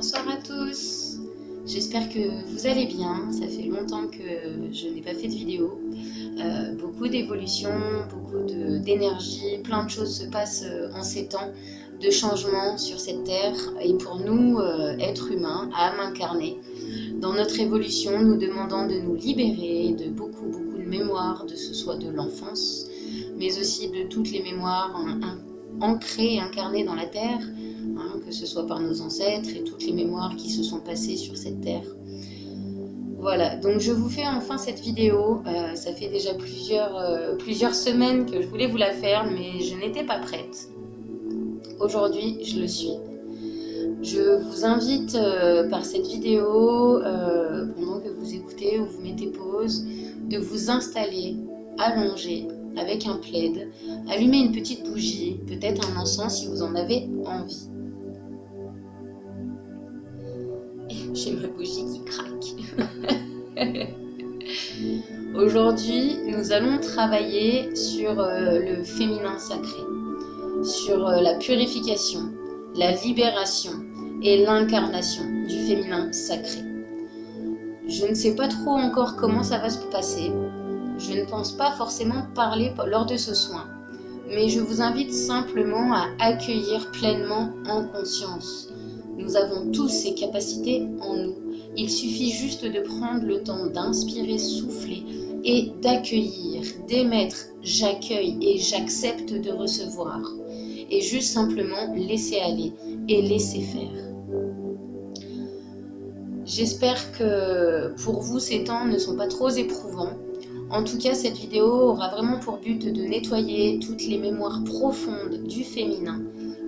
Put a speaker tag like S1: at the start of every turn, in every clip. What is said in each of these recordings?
S1: Bonsoir à tous, j'espère que vous allez bien, ça fait longtemps que je n'ai pas fait de vidéo, beaucoup d'évolutions, beaucoup d'énergie, plein de choses se passent en ces temps de changement sur cette terre et pour nous, êtres humains, âmes incarnées, dans notre évolution, nous demandons de nous libérer de beaucoup de mémoires, de ce soit de l'enfance, mais aussi de toutes les mémoires ancrées et incarnées dans la terre, que ce soit par nos ancêtres et toutes les mémoires qui se sont passées sur cette terre. Voilà, donc je vous fais enfin cette vidéo, ça fait déjà plusieurs semaines que je voulais vous la faire, mais je n'étais pas prête. Aujourd'hui, je le suis. Je vous invite par cette vidéo, pendant que vous écoutez ou vous mettez pause, de vous installer, allongé, avec un plaid, allumer une petite bougie, peut-être un encens si vous en avez envie. J'ai ma bougie qui craque. Aujourd'hui, nous allons travailler sur le féminin sacré, sur la purification, la libération et l'incarnation du féminin sacré. Je ne sais pas trop encore comment ça va se passer. Je ne pense pas forcément parler lors de ce soin, mais je vous invite simplement à accueillir pleinement en conscience. Nous avons tous ces capacités en nous. Il suffit juste de prendre le temps d'inspirer, souffler et d'accueillir, d'émettre « j'accueille » et « j'accepte de recevoir » et juste simplement laisser aller et laisser faire. J'espère que pour vous ces temps ne sont pas trop éprouvants. En tout cas, cette vidéo aura vraiment pour but de nettoyer toutes les mémoires profondes du féminin,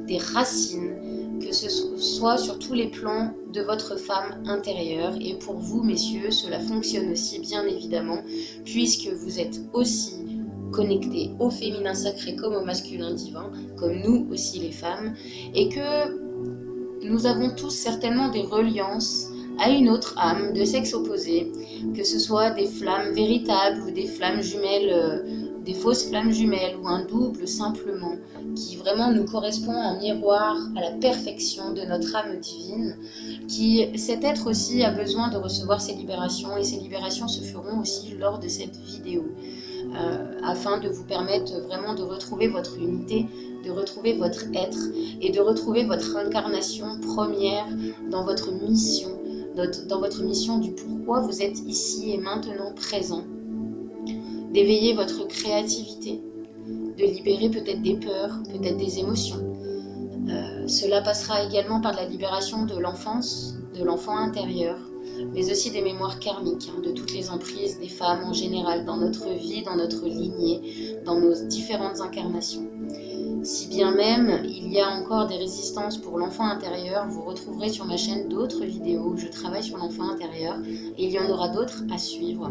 S1: des racines, que ce soit sur tous les plans de votre femme intérieure. Et pour vous, messieurs, cela fonctionne aussi, bien évidemment, puisque vous êtes aussi connectés au féminin sacré comme au masculin divin, comme nous aussi les femmes, et que nous avons tous certainement des reliances à une autre âme de sexe opposé, que ce soit des flammes véritables ou des flammes jumelles, des fausses flammes jumelles ou un double simplement, qui vraiment nous correspond en miroir à la perfection de notre âme divine, cet être aussi a besoin de recevoir ses libérations, et ces libérations se feront aussi lors de cette vidéo, afin de vous permettre vraiment de retrouver votre unité, de retrouver votre être et de retrouver votre incarnation première dans votre mission du pourquoi vous êtes ici et maintenant présent, d'éveiller votre créativité, de libérer peut-être des peurs, peut-être des émotions. Cela passera également par la libération de l'enfance, de l'enfant intérieur, mais aussi des mémoires karmiques, de toutes les emprises des femmes en général dans notre vie, dans notre lignée, dans nos différentes incarnations. Si bien même il y a encore des résistances pour l'enfant intérieur, vous retrouverez sur ma chaîne d'autres vidéos où je travaille sur l'enfant intérieur et il y en aura d'autres à suivre.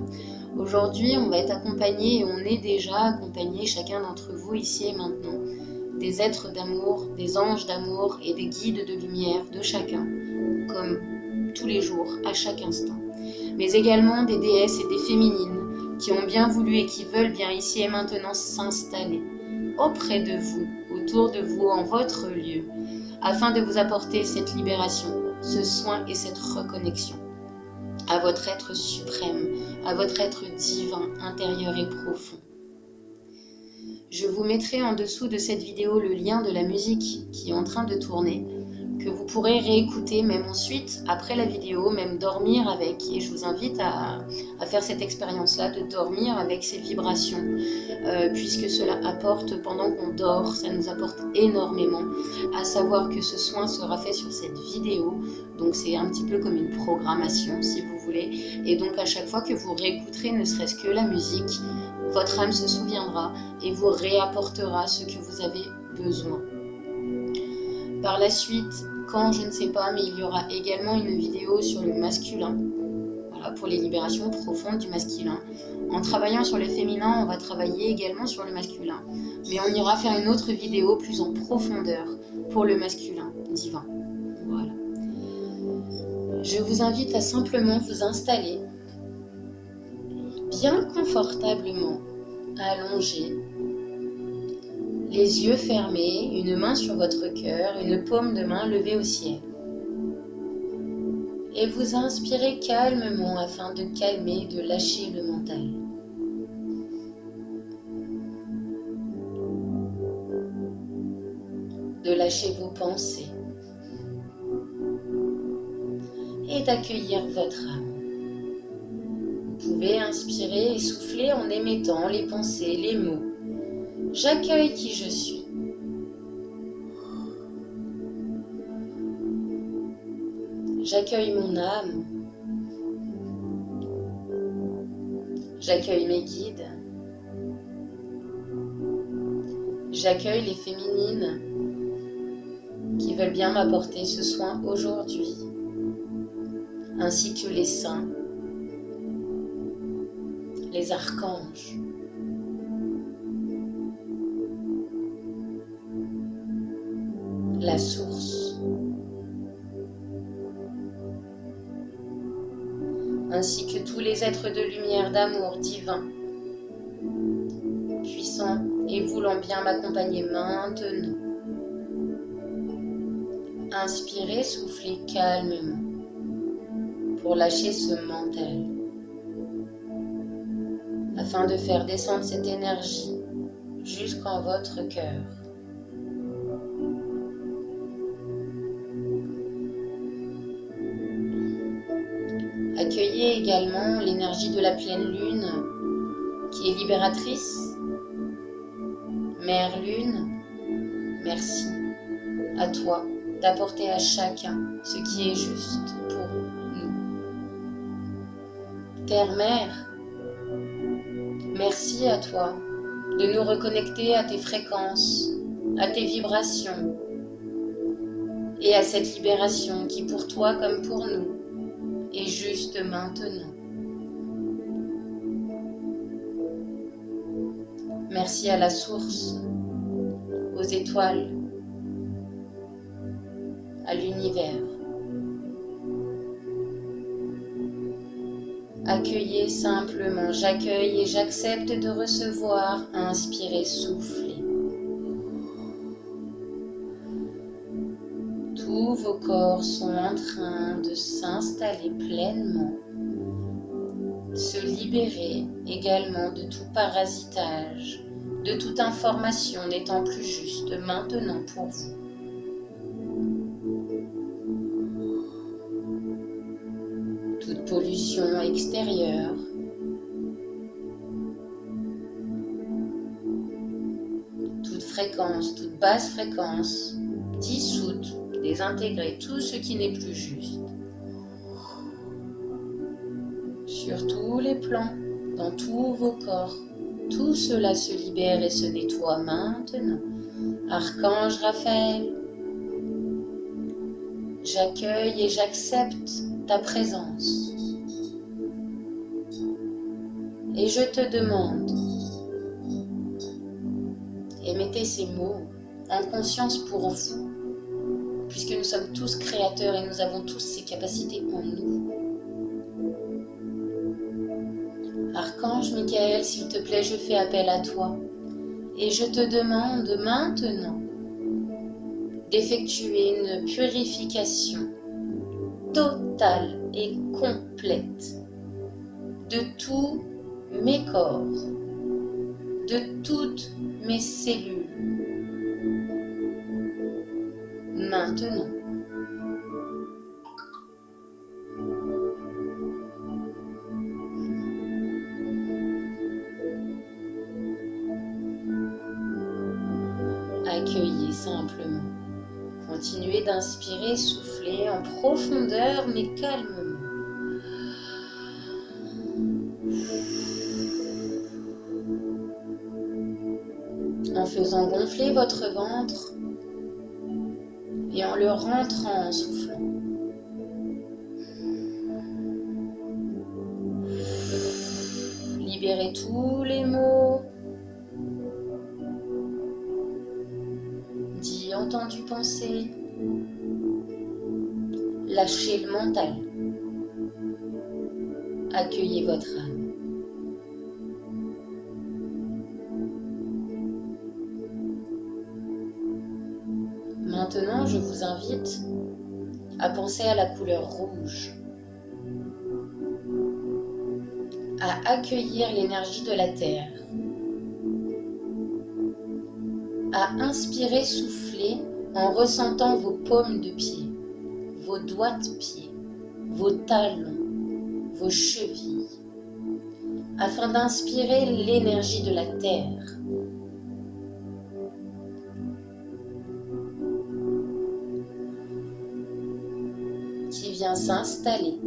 S1: Aujourd'hui, on va être accompagné et on est déjà accompagné, chacun d'entre vous ici et maintenant, des êtres d'amour, des anges d'amour et des guides de lumière de chacun, comme tous les jours, à chaque instant. Mais également des déesses et des féminines qui ont bien voulu et qui veulent bien ici et maintenant s'installer auprès de vous, autour de vous, en votre lieu, afin de vous apporter cette libération, ce soin et cette reconnexion à votre être suprême, à votre être divin, intérieur et profond. Je vous mettrai en dessous de cette vidéo le lien de la musique qui est en train de tourner, que vous pourrez réécouter même ensuite, après la vidéo, même dormir avec. Et je vous invite à faire cette expérience-là, de dormir avec ces vibrations, puisque cela apporte, pendant qu'on dort, ça nous apporte énormément, à savoir que ce soin sera fait sur cette vidéo, donc c'est un petit peu comme une programmation, si vous voulez, et donc à chaque fois que vous réécouterez ne serait-ce que la musique, votre âme se souviendra et vous réapportera ce que vous avez besoin. Par la suite, quand je ne sais pas, mais il y aura également une vidéo sur le masculin, voilà, pour les libérations profondes du masculin. En travaillant sur le féminin, on va travailler également sur le masculin, mais on ira faire une autre vidéo plus en profondeur pour le masculin divin. Voilà. Je vous invite à simplement vous installer bien confortablement, allongé, les yeux fermés, une main sur votre cœur, une paume de main levée au ciel. et vous inspirez calmement afin de calmer, de lâcher le mental. De lâcher vos pensées et d'accueillir votre âme. Vous pouvez inspirer et souffler en émettant les pensées, les mots. J'accueille qui je suis. J'accueille mon âme. J'accueille mes guides. J'accueille les féminines qui veulent bien m'apporter ce soin aujourd'hui, ainsi que les saints, les archanges. La source, ainsi que tous les êtres de lumière, d'amour divin, puissants et voulant bien m'accompagner maintenant. Inspirez, soufflez calmement pour lâcher ce mental, afin de faire descendre cette énergie jusqu'en votre cœur. Accueillez également l'énergie de la pleine lune qui est libératrice. Mère Lune, merci à toi d'apporter à chacun ce qui est juste pour nous. Terre-Mère, merci à toi de nous reconnecter à tes fréquences, à tes vibrations et à cette libération qui pour toi comme pour nous est juste maintenant. Merci à la source, aux étoiles, à l'univers. Accueillez simplement, j'accueille et j'accepte de recevoir, inspirez, soufflez. Tous vos corps sont en train de s'installer pleinement, se libérer également de tout parasitage, de toute information n'étant plus juste maintenant pour vous. Toute pollution extérieure, toute fréquence, toute basse fréquence, dissoute, désintégrée, tout ce qui n'est plus juste. Sur tous les plans, dans tous vos corps, tout cela se libère et se nettoie maintenant. Archange Raphaël, j'accueille et j'accepte ta présence. Et je te demande, émettez ces mots en conscience pour vous, puisque nous sommes tous créateurs et nous avons tous ces capacités en nous. Archange Michael, s'il te plaît, je fais appel à toi et je te demande maintenant d'effectuer une purification totale et complète de tous mes corps, de toutes mes cellules. Maintenant. Accueillez simplement. Continuez d'inspirer, souffler en profondeur mais calmement. En faisant gonfler votre ventre et en le rentrant en soufflant. Libérez tous les mots dits, entendus, pensés. Lâchez le mental. Accueillez votre âme. Maintenant, je vous invite à penser à la couleur rouge à accueillir l'énergie de la Terre, à inspirer, souffler en ressentant vos paumes de pied, vos doigts de pied, vos talons, vos chevilles, afin d'inspirer l'énergie de la Terre. Qui vient s'installer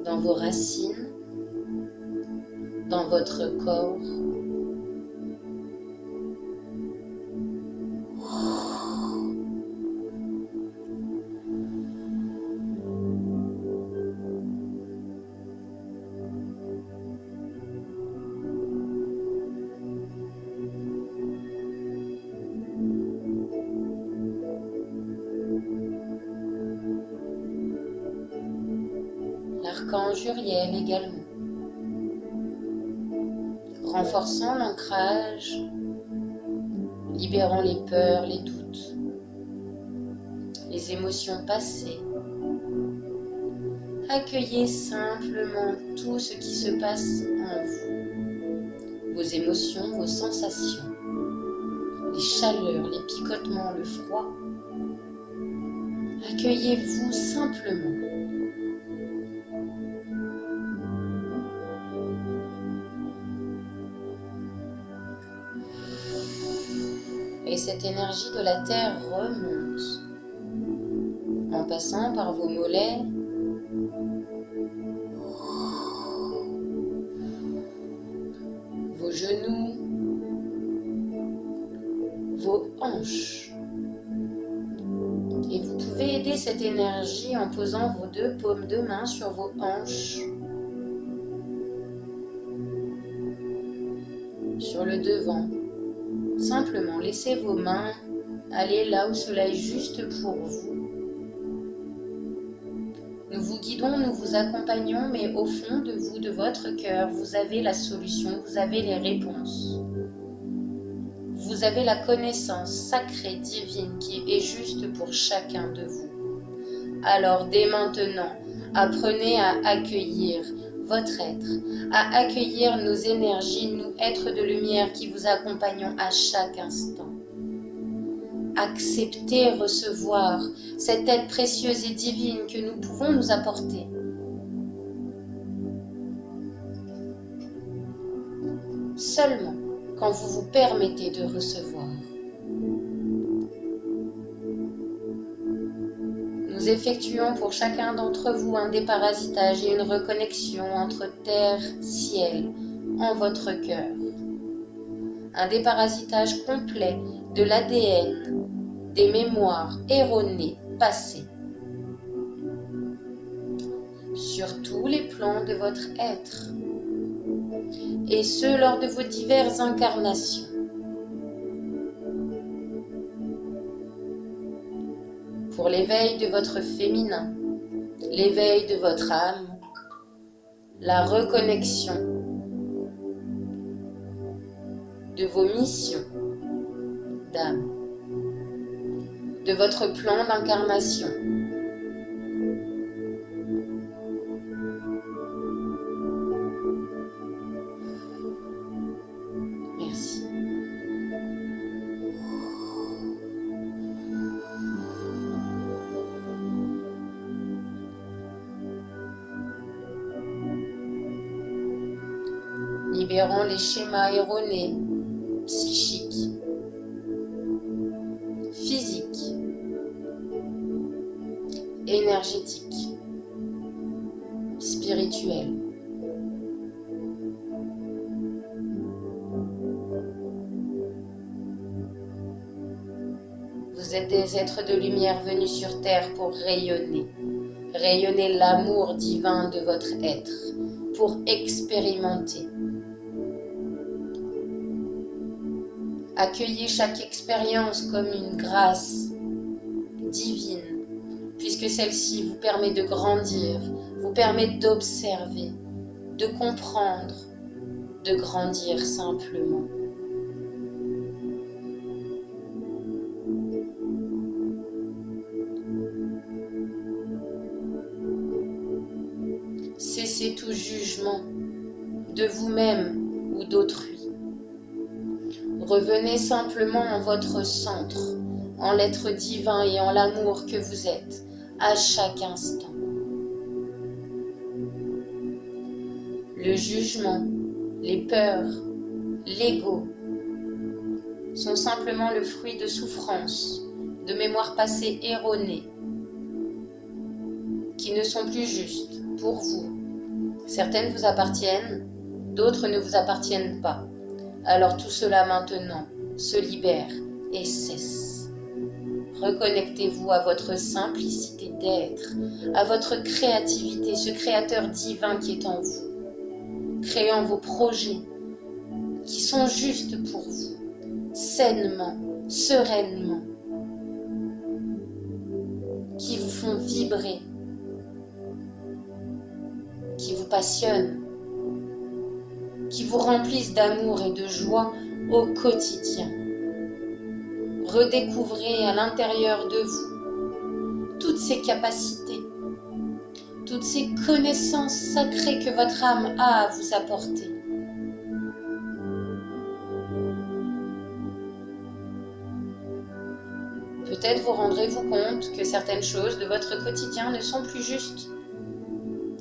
S1: dans vos racines, dans votre corps. L'archange Uriel également, renforçant l'ancrage, libérant les peurs, les doutes, les émotions passées. Accueillez simplement tout ce qui se passe en vous, vos émotions, vos sensations, les chaleurs, les picotements, le froid. Accueillez-vous simplement. Et cette énergie de la Terre remonte en passant par vos mollets, vos genoux, vos hanches. Et vous pouvez aider cette énergie en posant vos deux paumes de main sur vos hanches, sur le devant. Simplement, laissez vos mains aller là où cela est juste pour vous. Nous vous guidons, nous vous accompagnons, mais au fond de vous, de votre cœur, vous avez la solution, vous avez les réponses. Vous avez la connaissance sacrée, divine, qui est juste pour chacun de vous. Alors, dès maintenant, apprenez à accueillir votre être, à accueillir nos énergies, nous, êtres de lumière qui vous accompagnons à chaque instant. Acceptez recevoir cette aide précieuse et divine que nous pouvons nous apporter. Seulement quand vous vous permettez de recevoir. Nous effectuons pour chacun d'entre vous un déparasitage et une reconnexion entre terre, ciel, en votre cœur. Un déparasitage complet de l'ADN, des mémoires erronées passées, sur tous les plans de votre être, et ce lors de vos diverses incarnations. Pour l'éveil de votre féminin, l'éveil de votre âme, la reconnexion de vos missions d'âme, de votre plan d'incarnation. Merci. Libérons les schémas erronés, psychiques, physiques, énergétiques, spirituels. Vous êtes des êtres de lumière venus sur Terre pour rayonner. Rayonner l'amour divin de votre être, pour expérimenter. Accueillez chaque expérience comme une grâce divine, puisque celle-ci vous permet de grandir, vous permet d'observer, de comprendre, de grandir simplement. Cessez tout jugement, de vous-même ou d'autrui. Revenez simplement en votre centre, en l'être divin et en l'amour que vous êtes à chaque instant. Le jugement, les peurs, l'ego sont simplement le fruit de souffrances, de mémoires passées erronées, qui ne sont plus justes pour vous. Certaines vous appartiennent, d'autres ne vous appartiennent pas. Alors tout cela maintenant se libère et cesse. Reconnectez-vous à votre simplicité d'être, à votre créativité, ce créateur divin qui est en vous, créant vos projets qui sont justes pour vous, sainement, sereinement, qui vous font vibrer, qui vous passionnent, qui vous remplissent d'amour et de joie au quotidien. Redécouvrez à l'intérieur de vous toutes ces capacités, toutes ces connaissances sacrées que votre âme a à vous apporter. Peut-être vous rendrez-vous compte que certaines choses de votre quotidien ne sont plus justes,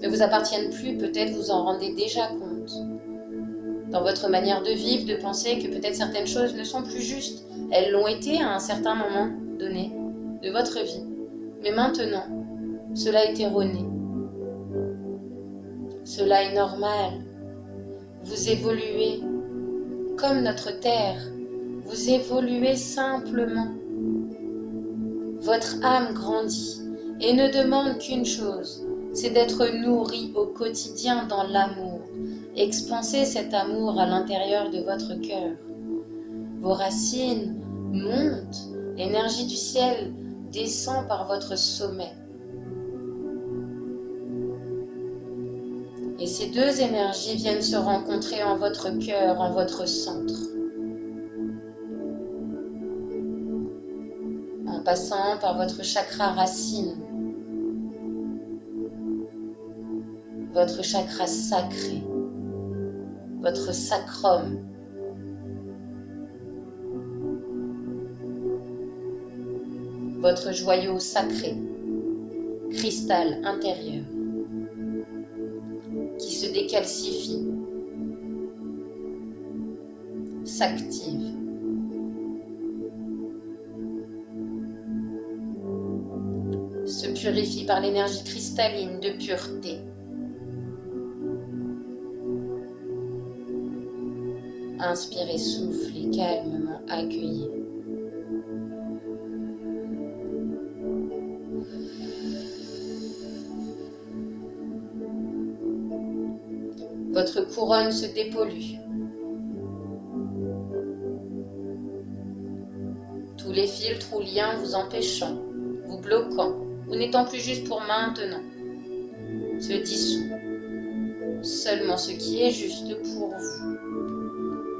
S1: ne vous appartiennent plus, peut-être vous en rendez déjà compte. Dans votre manière de vivre, de penser que peut-être certaines choses ne sont plus justes. Elles l'ont été à un certain moment donné de votre vie. Mais maintenant, cela est erroné. Cela est normal. Vous évoluez comme notre terre. Vous évoluez simplement. Votre âme grandit et ne demande qu'une chose, c'est d'être nourri au quotidien dans l'amour. Expansez cet amour à l'intérieur de votre cœur. Vos racines montent, l'énergie du ciel descend par votre sommet. Et ces deux énergies viennent se rencontrer en votre cœur, en votre centre. En passant par votre chakra racine, votre chakra sacré, votre sacrum, votre joyau sacré, cristal intérieur, qui se décalcifie, s'active. Se purifie par l'énergie cristalline de pureté. Inspirez, soufflez, calmement accueillez. Votre couronne se dépollue. Tous les filtres ou liens vous empêchant, vous bloquant, ou n'étant plus juste pour maintenant, se dissout. Seulement ce qui est juste pour vous.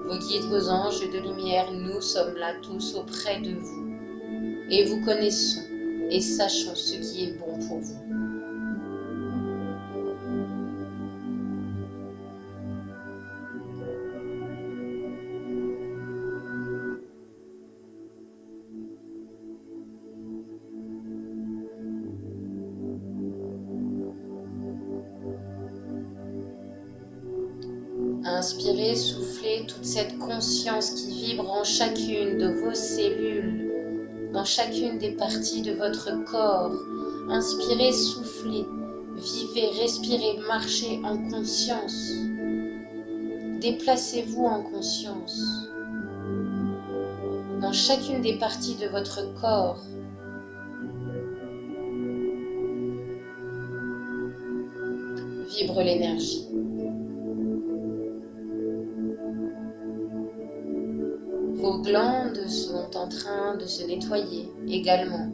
S1: Vos guides, vos anges de lumière, nous sommes là tous auprès de vous. Et vous connaissons et sachons ce qui est bon pour vous. Inspirez, soufflez toute cette conscience qui vibre en chacune de vos cellules, dans chacune des parties de votre corps. Inspirez, soufflez, vivez, respirez, marchez en conscience. Déplacez-vous en conscience. Dans chacune des parties de votre corps. Vibre l'énergie. Vos glandes sont en train de se nettoyer également.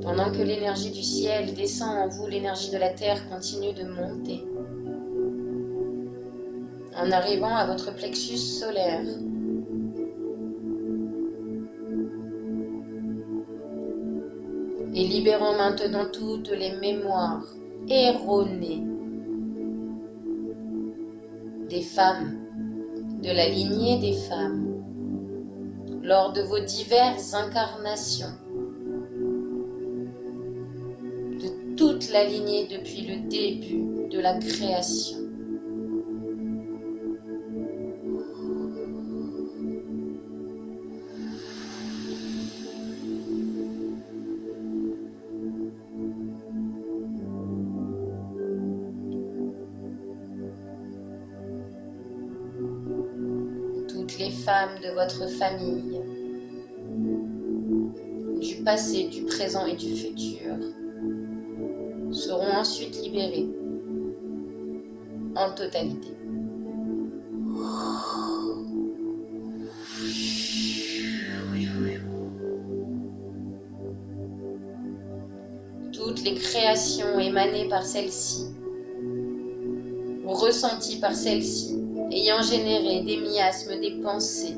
S1: Pendant que l'énergie du ciel descend en vous, l'énergie de la terre continue de monter. En arrivant à votre plexus solaire. et libérant maintenant toutes les mémoires erronées des femmes, de la lignée des femmes, lors de vos diverses incarnations, de toute la lignée depuis le début de la création. Les femmes de votre famille, du passé, du présent et du futur, seront ensuite libérées en totalité. Toutes les créations émanées par celle-ci, ou ressenties par celle-ci, ayant généré des miasmes, des pensées,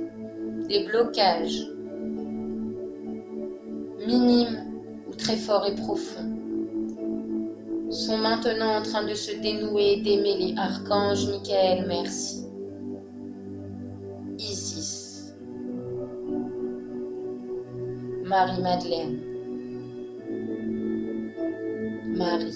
S1: des blocages, minimes ou très forts et profonds, sont maintenant en train de se dénouer et démêler. Archange Michael, merci. Isis, Marie-Madeleine, Marie,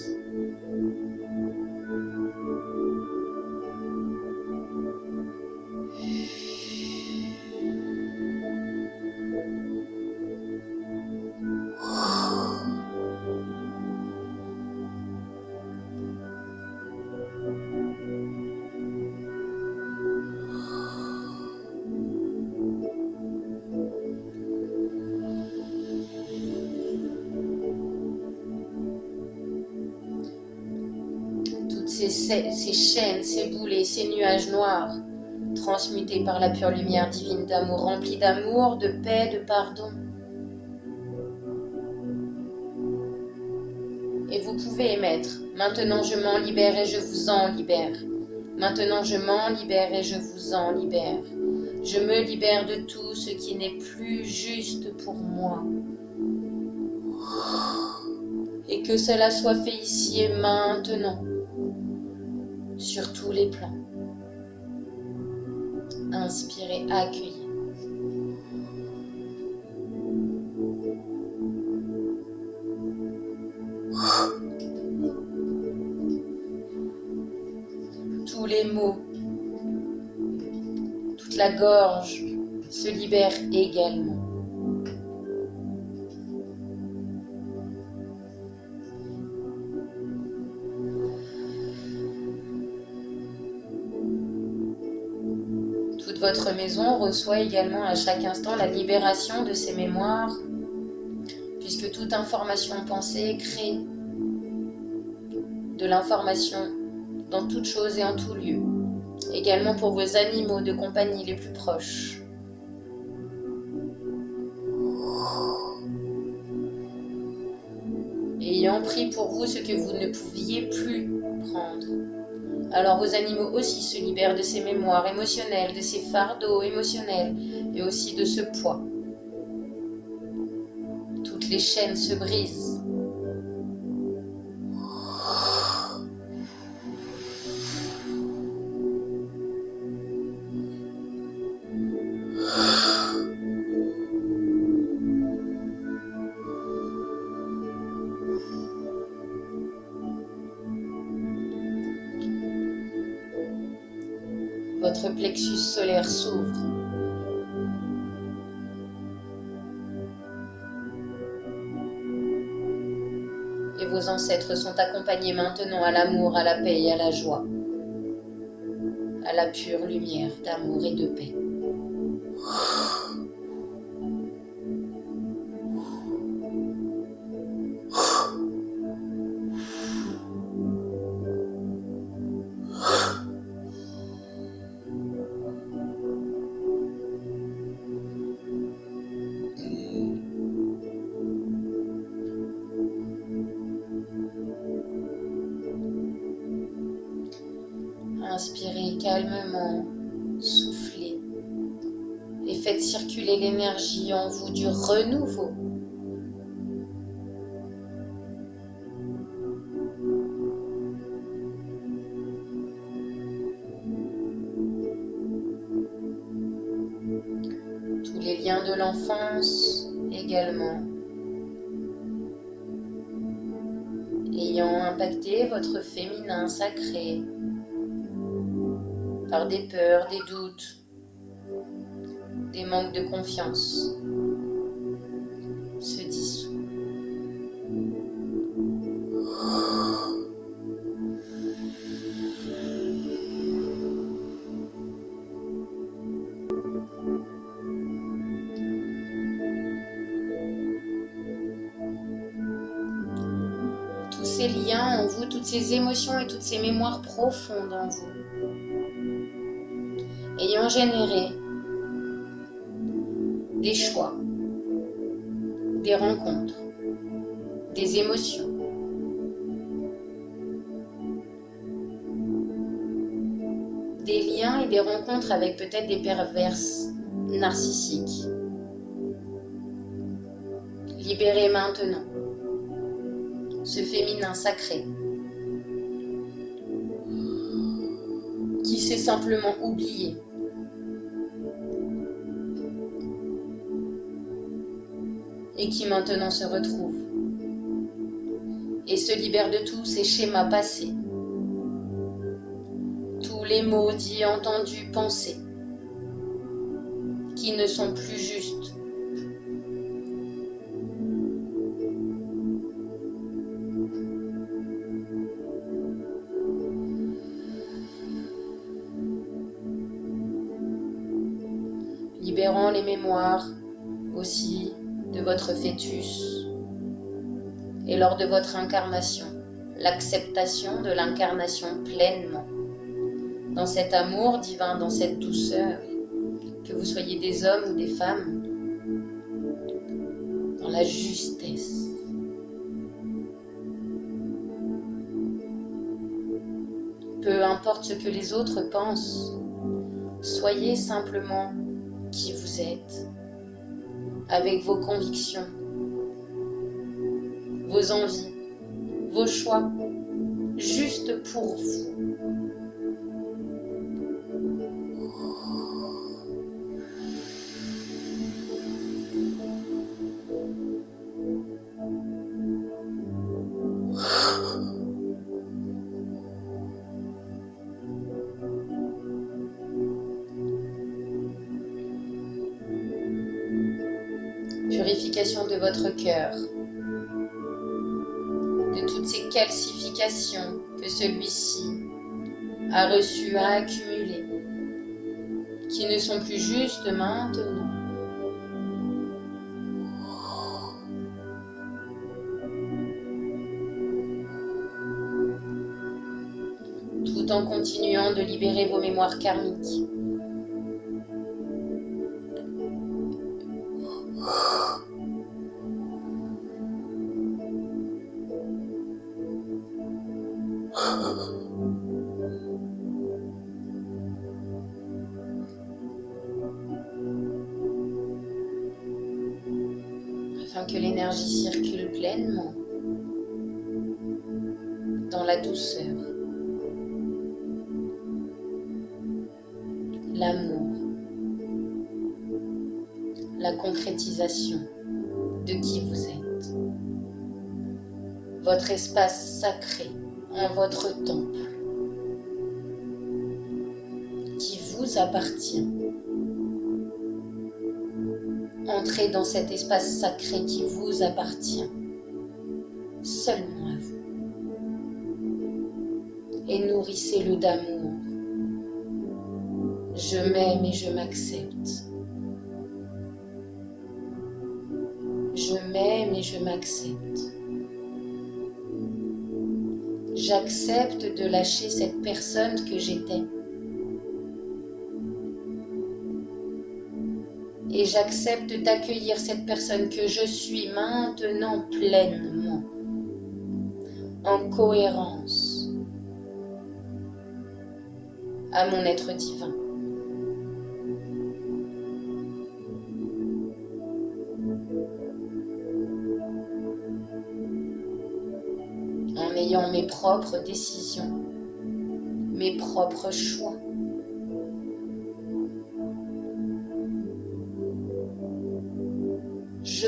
S1: ces chaînes, ces boulets, ces nuages noirs, transmutés par la pure lumière divine d'amour, remplis d'amour, de paix, de pardon. Et vous pouvez émettre, maintenant je m'en libère et je vous en libère. Maintenant je m'en libère et je vous en libère. Je me libère de tout ce qui n'est plus juste pour moi. Et que cela soit fait ici et maintenant, sur tous les plans. Inspirez, accueillez. Tous les mots, toute la gorge se libère également. Toute votre maison reçoit également à chaque instant la libération de ses mémoires, puisque toute information pensée crée de l'information dans toute chose et en tout lieu. Également pour vos animaux de compagnie les plus proches. Ayant pris pour vous ce que vous ne pouviez plus prendre. Alors vos animaux aussi se libèrent de ces mémoires émotionnelles, de ces fardeaux émotionnels et aussi de ce poids. Toutes les chaînes se brisent. Votre plexus solaire s'ouvre. Et vos ancêtres sont accompagnés maintenant à l'amour, à la paix et à la joie, à la pure lumière d'amour et de paix. Inspirez calmement, soufflez et faites circuler l'énergie en vous du renouveau. d'enfance également, ayant impacté votre féminin sacré par des peurs, des doutes, des manques de confiance, se dissout. Tous ces liens en vous, toutes ces émotions et toutes ces mémoires profondes en vous, ayant généré des choix, des rencontres, des émotions, des liens et des rencontres avec peut-être des perverses narcissiques. Libérez maintenant ce féminin sacré qui s'est simplement oublié. Et qui maintenant se retrouve et se libère de tous ces schémas passés, tous les mots dits, entendus, pensés, qui ne sont plus justes. Libérant les mémoires aussi de votre fœtus et lors de votre incarnation, l'acceptation de l'incarnation pleinement, dans cet amour divin, dans cette douceur, que vous soyez des hommes ou des femmes, dans la justesse. Peu importe ce que les autres pensent, soyez simplement qui vous êtes, avec vos convictions, vos envies, vos choix, juste pour vous. Purification de votre cœur, de toutes ces calcifications que celui-ci a reçues, a accumulées, qui ne sont plus justes maintenant. Tout en continuant de libérer vos mémoires karmiques. Afin que l'énergie circule pleinement dans la douceur, l'amour, la concrétisation de qui vous êtes, votre espace sacré en votre temple qui vous appartient. Entrez dans cet espace sacré qui vous appartient, seulement à vous, et nourrissez-le d'amour. Je m'aime et je m'accepte. Je m'aime et je m'accepte. J'accepte de lâcher cette personne que j'étais. Et j'accepte d'accueillir cette personne que je suis maintenant pleinement, en cohérence à mon être divin. En ayant mes propres décisions, mes propres choix.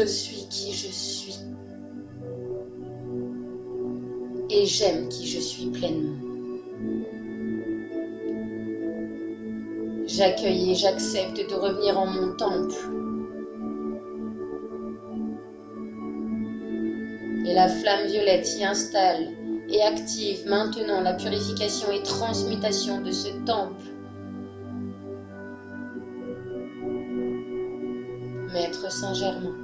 S1: suis qui je suis. Et j'aime qui je suis pleinement. J'accueille et j'accepte de revenir en mon temple. Et la flamme violette y installe et active maintenant la purification et transmutation de ce temple. Maître Saint-Germain.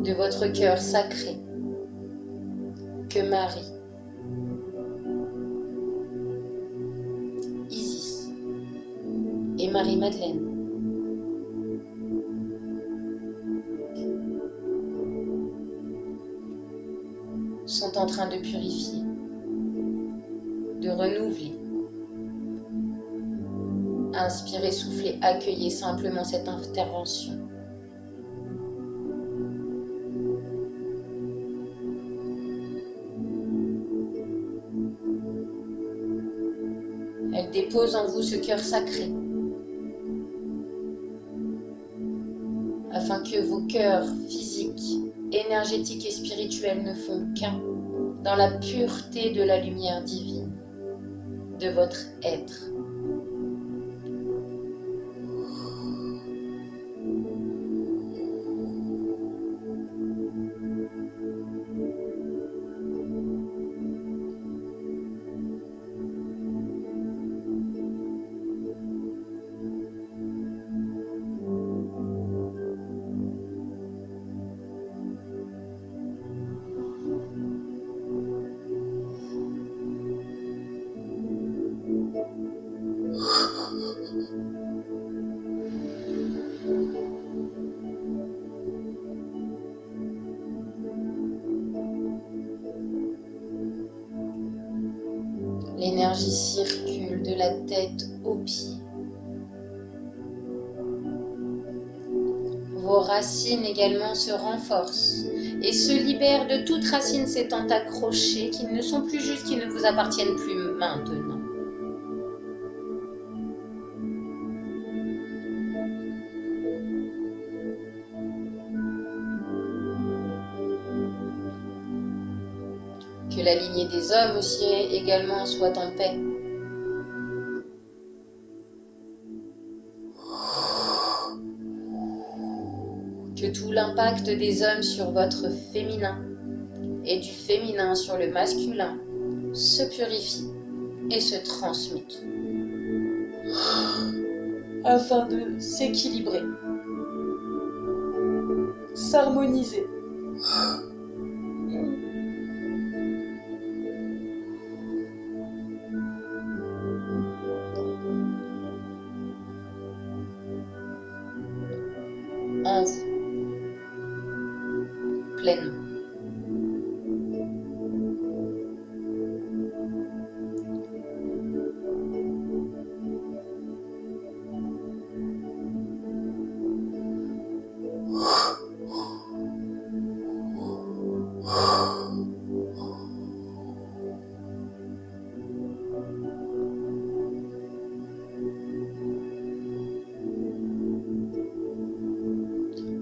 S1: De votre cœur sacré, que Marie, Isis et Marie-Madeleine sont en train de purifier, de renouveler. Inspirez, soufflez, accueillez simplement cette intervention. Elle dépose en vous ce cœur sacré, afin que vos cœurs physiques, énergétiques et spirituels ne font qu'un dans la pureté de la lumière divine de votre être. L'énergie circule de la tête aux pieds. Vos racines également se renforcent et se libèrent de toutes racines s'étant accrochées, qui ne sont plus justes, qui ne vous appartiennent plus maintenant. Que la lignée des hommes aussi également soit en paix. Que tout l'impact des hommes sur votre féminin et du féminin sur le masculin se purifie et se transmute afin de s'équilibrer, s'harmoniser. En vous, pleinement.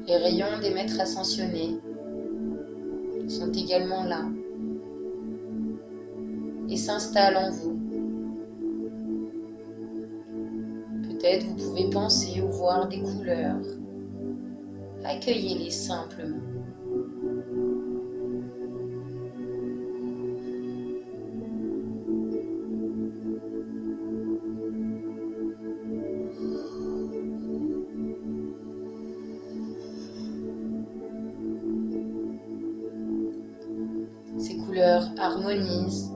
S1: Les rayons des maîtres ascensionnés sont également là et s'installent en vous. Peut-être vous pouvez penser ou voir des couleurs. Accueillez-les simplement. Ces couleurs harmonisent,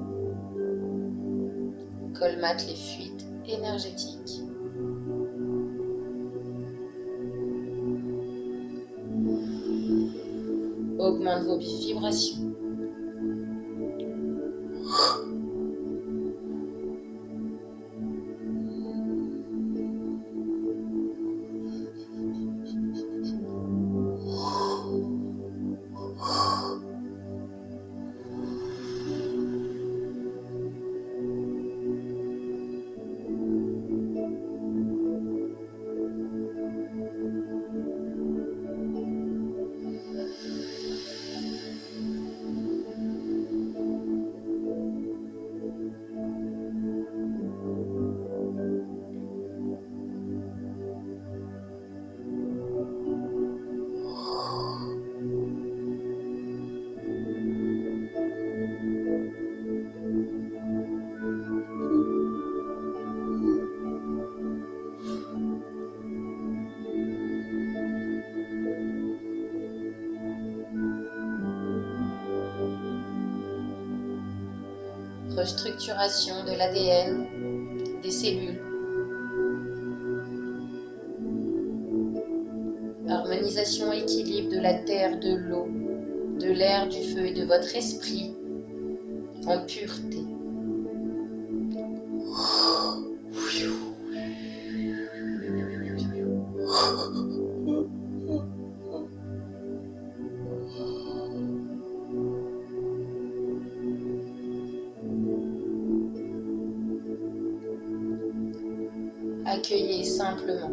S1: colmatent les fuites énergétiques. Augmentent vos vibrations. restructuration de l'ADN, des cellules, harmonisation, équilibre de la terre, de l'eau, de l'air, du feu et de votre esprit en pureté. Accueillez simplement.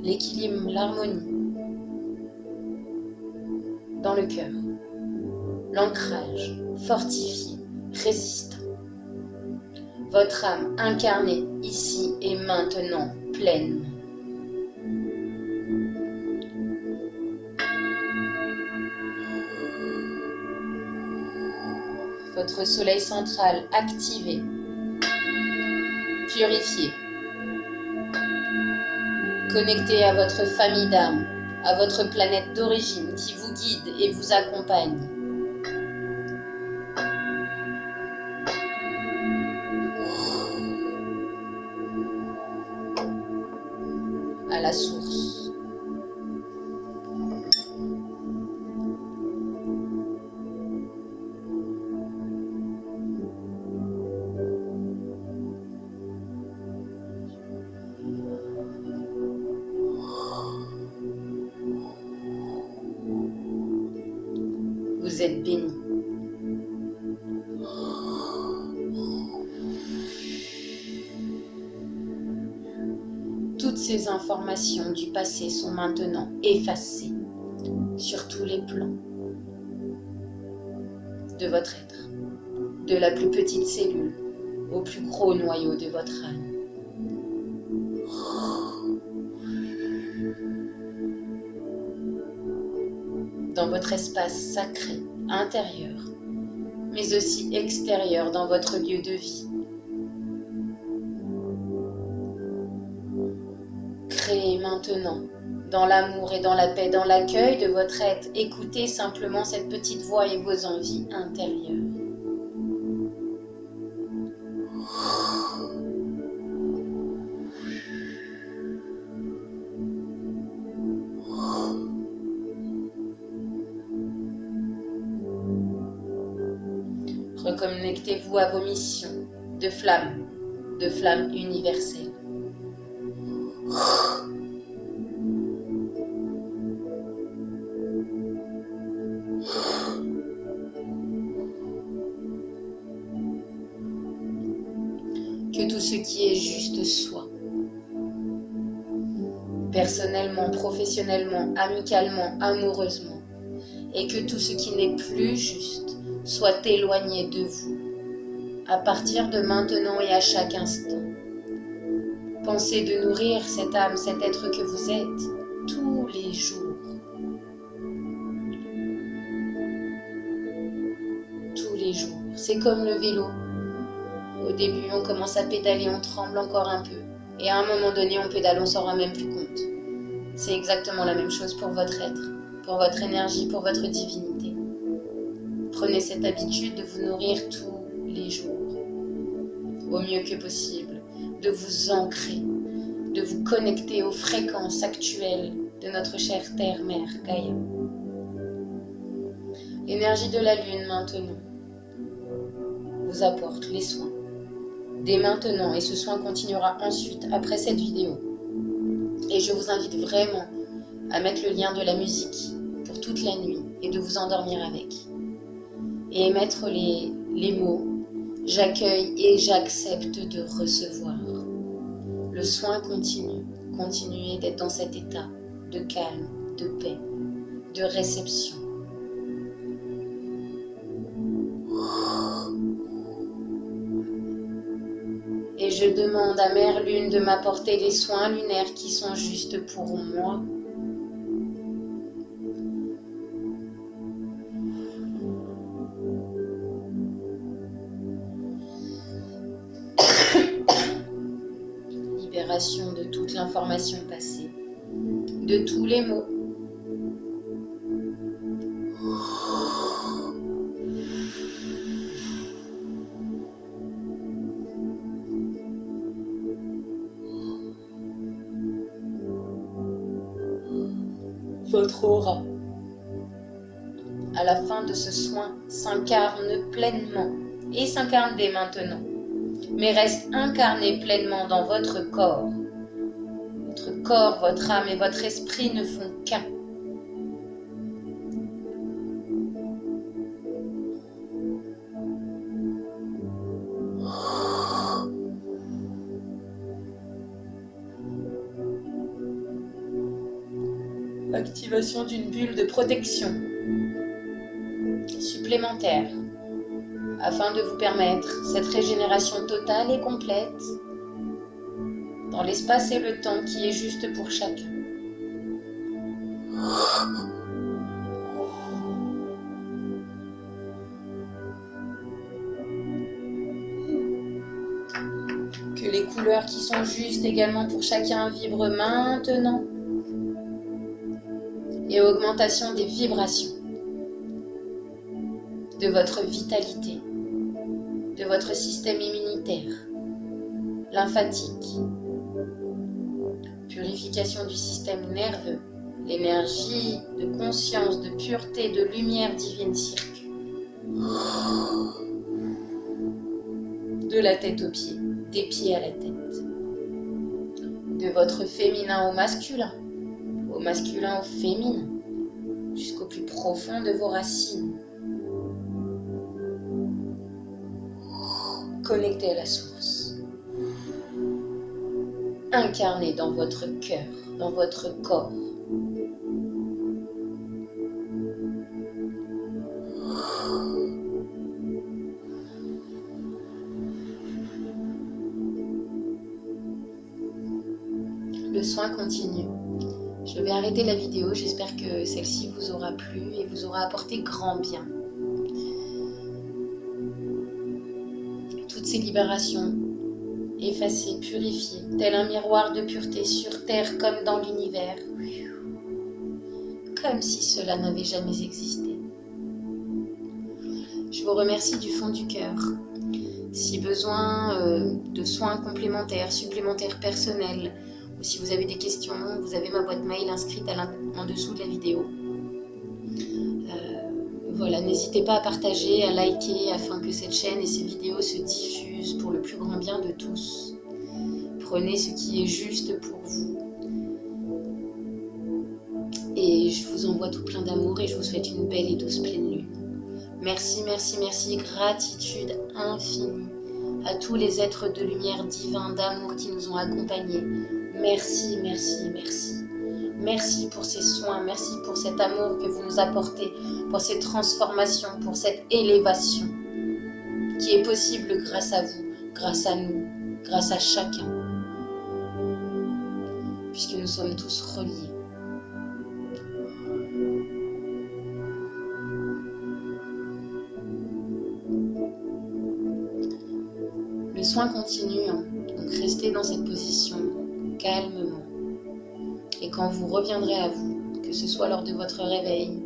S1: L'équilibre, l'harmonie dans le cœur, l'ancrage fortifié, résistant. Votre âme incarnée ici et maintenant, pleine. Votre soleil central activé, purifié. Connecté à votre famille d'âme, à votre planète d'origine qui vous guide et vous accompagne. À la source. Vous êtes béni. Toutes ces informations du passé sont maintenant effacées sur tous les plans de votre être, de la plus petite cellule au plus gros noyau de votre âme. Dans votre espace sacré, intérieur, mais aussi extérieur dans votre lieu de vie. Créez maintenant, dans l'amour et dans la paix, dans l'accueil de votre être, écoutez simplement cette petite voix et vos envies intérieures. Reconnectez-vous à vos missions de flamme universelle. Que tout ce qui est juste soit. Personnellement, professionnellement, amicalement, amoureusement. Et que tout ce qui n'est plus juste soit éloigné de vous, à partir de maintenant et à chaque instant. Pensez de nourrir cette âme, cet être que vous êtes, tous les jours. Tous les jours. C'est comme le vélo. Au début, on commence à pédaler, on tremble encore un peu. Et à un moment donné, on pédale, on s'en rend même plus compte. C'est exactement la même chose pour votre être, pour votre énergie, pour votre divinité. Prenez cette habitude de vous nourrir tous les jours. au mieux que possible, de vous ancrer, de vous connecter aux fréquences actuelles de notre chère Terre-Mère Gaïa. L'énergie de la Lune maintenant vous apporte les soins dès maintenant, et ce soin continuera ensuite après cette vidéo. Et je vous invite vraiment à mettre le lien de la musique pour toute la nuit et de vous endormir avec. Et émettre les mots « J'accueille et j'accepte de recevoir ». Le soin continue. Continuez d'être dans cet état de calme, de paix, de réception. Et je demande à Mère Lune de m'apporter les soins lunaires qui sont justes pour moi. Libération de toute l'information passée, de tous les mots. Votre aura, à la fin de ce soin, s'incarne pleinement et s'incarne dès maintenant, mais reste incarné pleinement dans votre corps. Votre corps, votre âme et votre esprit ne font qu'un. Activation d'une bulle de protection supplémentaire afin de vous permettre cette régénération totale et complète dans l'espace et le temps qui est juste pour chacun. Que les couleurs qui sont justes également pour chacun vibrent maintenant. Et augmentation des vibrations, de votre vitalité, de votre système immunitaire, lymphatique, purification du système nerveux, l'énergie de conscience, de pureté, de lumière divine circule, de la tête aux pieds, des pieds à la tête, de votre féminin au masculin au féminin, jusqu'au plus profond de vos racines. Connecté à la source. Incarné dans votre cœur, dans votre corps. Le soin continue. Je vais arrêter la vidéo, j'espère que celle-ci vous aura plu et vous aura apporté grand bien. Toutes ces libérations, effacées, purifiées, tel un miroir de pureté sur terre comme dans l'univers, comme si cela n'avait jamais existé. Je vous remercie du fond du cœur. Si besoin de soins complémentaires, supplémentaires personnels, ou si vous avez des questions, vous avez ma boîte mail inscrite en dessous de la vidéo. Voilà, n'hésitez pas à partager, à liker, afin que cette chaîne et ces vidéos se diffusent pour le plus grand bien de tous. Prenez ce qui est juste pour vous. Et je vous envoie tout plein d'amour et je vous souhaite une belle et douce pleine lune. Merci, merci, merci, gratitude infinie à tous les êtres de lumière divin, d'amour qui nous ont accompagnés. Merci, merci, merci. Merci pour ces soins, merci pour cet amour que vous nous apportez, pour cette transformation, pour cette élévation qui est possible grâce à vous, grâce à nous, grâce à chacun, puisque nous sommes tous reliés. Le soin continue, donc restez dans cette position calmement. Et quand vous reviendrez à vous, que ce soit lors de votre réveil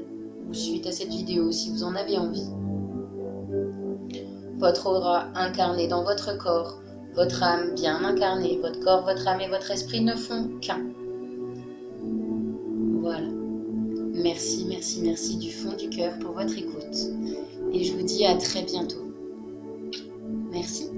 S1: ou suite à cette vidéo si vous en avez envie, votre aura incarnée dans votre corps votre âme bien incarnée, votre corps, votre âme et votre esprit ne font qu'un. Voilà. Merci, merci, merci du fond du cœur pour votre écoute. Et je vous dis à très bientôt. Merci.